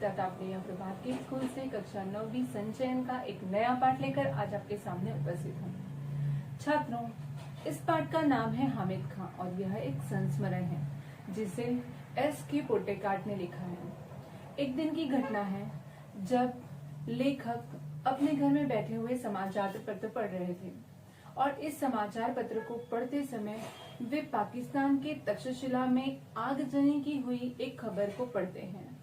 गीता टापड़िया प्रभात के स्कूल से कक्षा 9वीं संचयन का एक नया पाठ लेकर आज आपके सामने उपस्थित हूँ। छात्रों, इस पाठ का नाम है हामिद खां और यह एक संस्मरण है जिसे S.K. पोटेकार्ट ने लिखा है। एक दिन की घटना है जब लेखक अपने घर में बैठे हुए समाचार पत्र पढ़ रहे थे और इस समाचार पत्र को पढ़ते समय वे पाकिस्तान के तक्षशिला में आगजनी की हुई एक खबर को पढ़ते हैं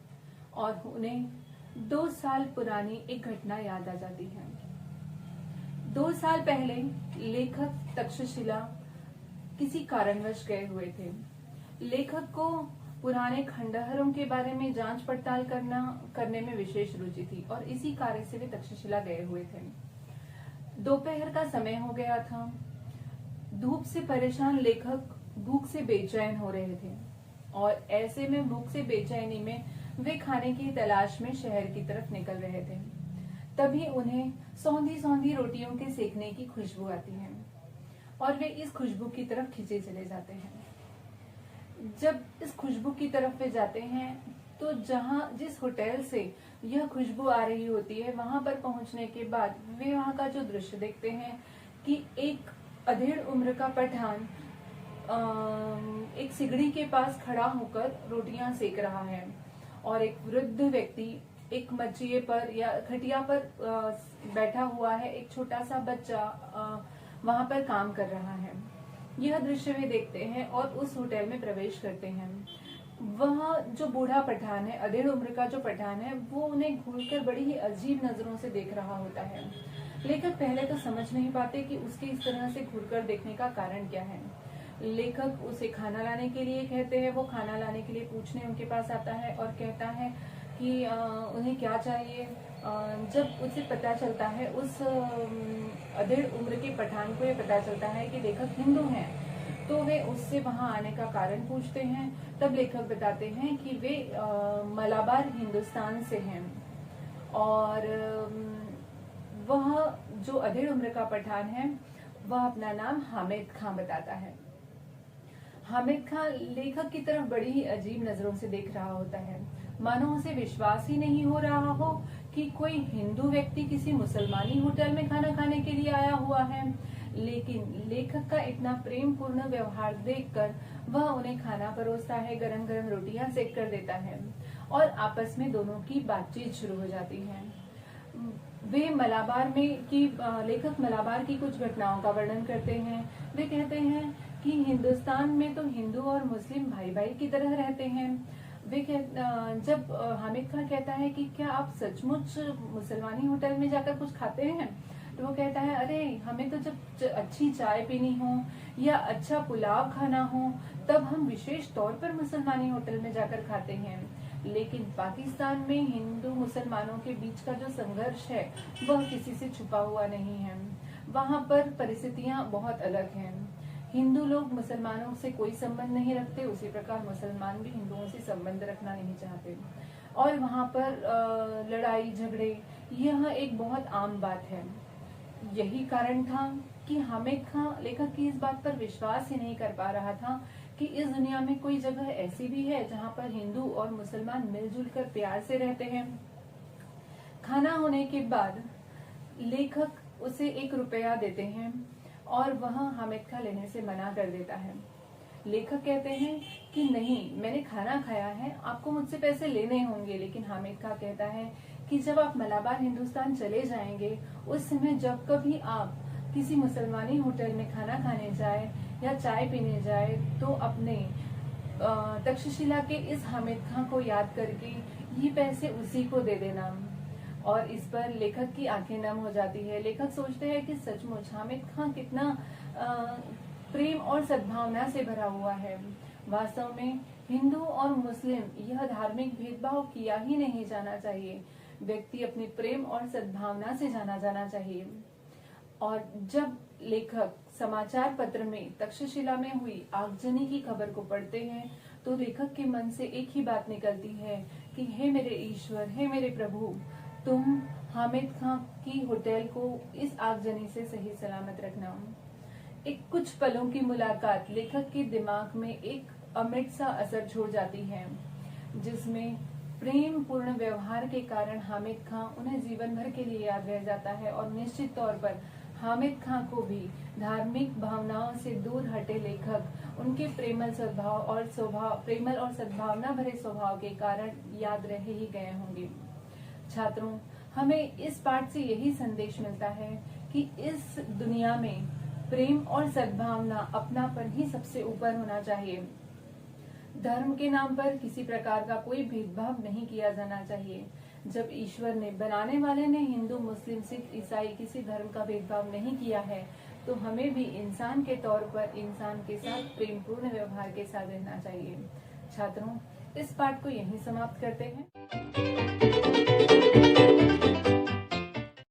और उन्हें 2 साल पुरानी एक घटना याद आ जाती है। 2 साल पहले लेखक तक्षशिला किसी कारणवश गए हुए थे। लेखक को पुराने खंडहरों के बारे में जांच पड़ताल करने में विशेष रुचि थी और इसी कार्य से वे तक्षशिला गए हुए थे। दोपहर का समय हो गया था। धूप से परेशान लेखक भूख से बेचैन हो रहे थे और ऐसे में भूख से बेचैनी में वे खाने की तलाश में शहर की तरफ निकल रहे थे। तभी उन्हें सौंधी सौंधी रोटियों के सेकने की खुशबू आती है और वे इस खुशबू की तरफ खींचे चले जाते हैं। जब इस खुशबू की तरफ वे जाते हैं तो जिस होटल से यह खुशबू आ रही होती है वहां पर पहुंचने के बाद वे वहां का जो दृश्य देखते हैं कि एक अधेड़ उम्र का पठान एक सिगड़ी के पास खड़ा होकर रोटियां सेक रहा है और एक वृद्ध व्यक्ति एक मचिए पर या खटिया पर बैठा हुआ है। एक छोटा सा बच्चा वहां पर काम कर रहा है। यह दृश्य वे देखते हैं और उस होटल में प्रवेश करते हैं। वह जो बूढ़ा पठान है, अधेड़ उम्र का जो पठान है, वो उन्हें घूरकर बड़ी ही अजीब नजरों से देख रहा होता है। लेखक पहले तो समझ नहीं पाते कि उसके इस तरह से घूरकर देखने का कारण क्या है। लेखक उसे खाना लाने के लिए कहते हैं। वो खाना लाने के लिए पूछने उनके पास आता है और कहता है कि उन्हें क्या चाहिए। जब उसे पता चलता है, उस अधेड़ उम्र के पठान को ये पता चलता है कि लेखक हिंदू हैं, तो वे उससे वहां आने का कारण पूछते हैं। तब लेखक बताते हैं कि वे मलाबार हिंदुस्तान से हैं और वह जो अधेड़ उम्र का पठान है वह अपना नाम हामिद खां बताता है। हामिद खां लेखक की तरफ बड़ी ही अजीब नजरों से देख रहा होता है, मानो उसे विश्वास ही नहीं हो रहा हो कि कोई हिंदू व्यक्ति किसी मुसलमानी होटल में खाना खाने के लिए आया हुआ है। लेकिन लेखक का इतना प्रेम पूर्ण व्यवहार देखकर वह उन्हें खाना परोसता है, गरम गरम रोटियां सेक कर देता है और आपस में दोनों की बातचीत शुरू हो जाती है। वे लेखक मलाबार की कुछ घटनाओं का वर्णन करते हैं। वे कहते हैं कि हिंदुस्तान में तो हिंदू और मुस्लिम भाई भाई की तरह रहते हैं। जब हामिद खां कहता है कि क्या आप सचमुच मुसलमानी होटल में जाकर कुछ खाते हैं, तो वो कहता है, अरे हमें तो जब अच्छी चाय पीनी हो या अच्छा पुलाव खाना हो तब हम विशेष तौर पर मुसलमानी होटल में जाकर खाते हैं। लेकिन पाकिस्तान में हिंदू मुसलमानों के बीच का जो संघर्ष है वह किसी से छुपा हुआ नहीं है। वहां पर परिस्थितियां बहुत अलग हैं। हिंदू लोग मुसलमानों से कोई संबंध नहीं रखते, उसी प्रकार मुसलमान भी हिंदुओं से संबंध रखना नहीं चाहते और वहां पर लड़ाई झगड़े यह एक बहुत आम बात है। यही कारण था कि हामिद खां लेखक की इस बात पर विश्वास ही नहीं कर पा रहा था कि इस दुनिया में कोई जगह ऐसी भी है जहां पर हिंदू और मुसलमान मिलजुल कर प्यार से रहते हैं। खाना होने के बाद लेखक उसे 1 रुपया देते हैं और वह हामिद खां लेने से मना कर देता है। लेखक कहते हैं कि नहीं, मैंने खाना खाया है, आपको मुझसे पैसे लेने होंगे। लेकिन हामिद खां कहता है कि जब आप मलाबार हिंदुस्तान चले जाएंगे, उस समय जब कभी आप किसी मुसलमानी होटल में खाना खाने जाए या चाय पीने जाए तो अपने तक्षशिला के इस हामिद खां को याद करके ये पैसे उसी को दे देना। और इस पर लेखक की आंखें नम हो जाती है। लेखक सोचते हैं कि सचमुच हामिद खां कितना प्रेम और सद्भावना से भरा हुआ है। वास्तव में हिंदू और मुस्लिम यह धार्मिक भेदभाव किया ही नहीं जाना चाहिए। व्यक्ति अपनी प्रेम और सद्भावना से जाना जाना चाहिए। और जब लेखक समाचार पत्र में तक्षशिला में हुई आगजनी की खबर को पढ़ते हैं तो लेखक के मन से एक ही बात निकलती है कि हे मेरे ईश्वर, हे मेरे प्रभु, तुम हामिद खां की होटल को इस आगजनी से सही सलामत रखना। एक कुछ पलों की मुलाकात लेखक के दिमाग में एक अमिट सा असर छोड़ जाती है, जिसमें प्रेम पूर्ण व्यवहार के कारण हामिद खां उन्हें जीवन भर के लिए याद रह जाता है और निश्चित तौर पर हामिद खां को भी धार्मिक भावनाओं से दूर हटे लेखक उनके प्रेमल और सद्भावना भरे स्वभाव के कारण याद रह ही गए होंगे। छात्रों, हमें इस पाठ से यही संदेश मिलता है कि इस दुनिया में प्रेम और सद्भावना, अपनापन ही सबसे ऊपर होना चाहिए। धर्म के नाम पर किसी प्रकार का कोई भेदभाव नहीं किया जाना चाहिए। जब ईश्वर ने, बनाने वाले ने हिंदू, मुस्लिम, सिख, ईसाई किसी धर्म का भेदभाव नहीं किया है, तो हमें भी इंसान के तौर पर इंसान के साथ प्रेमपूर्ण व्यवहार के साथ रहना चाहिए। छात्रों, इस पाठ को यहीं समाप्त करते हैं।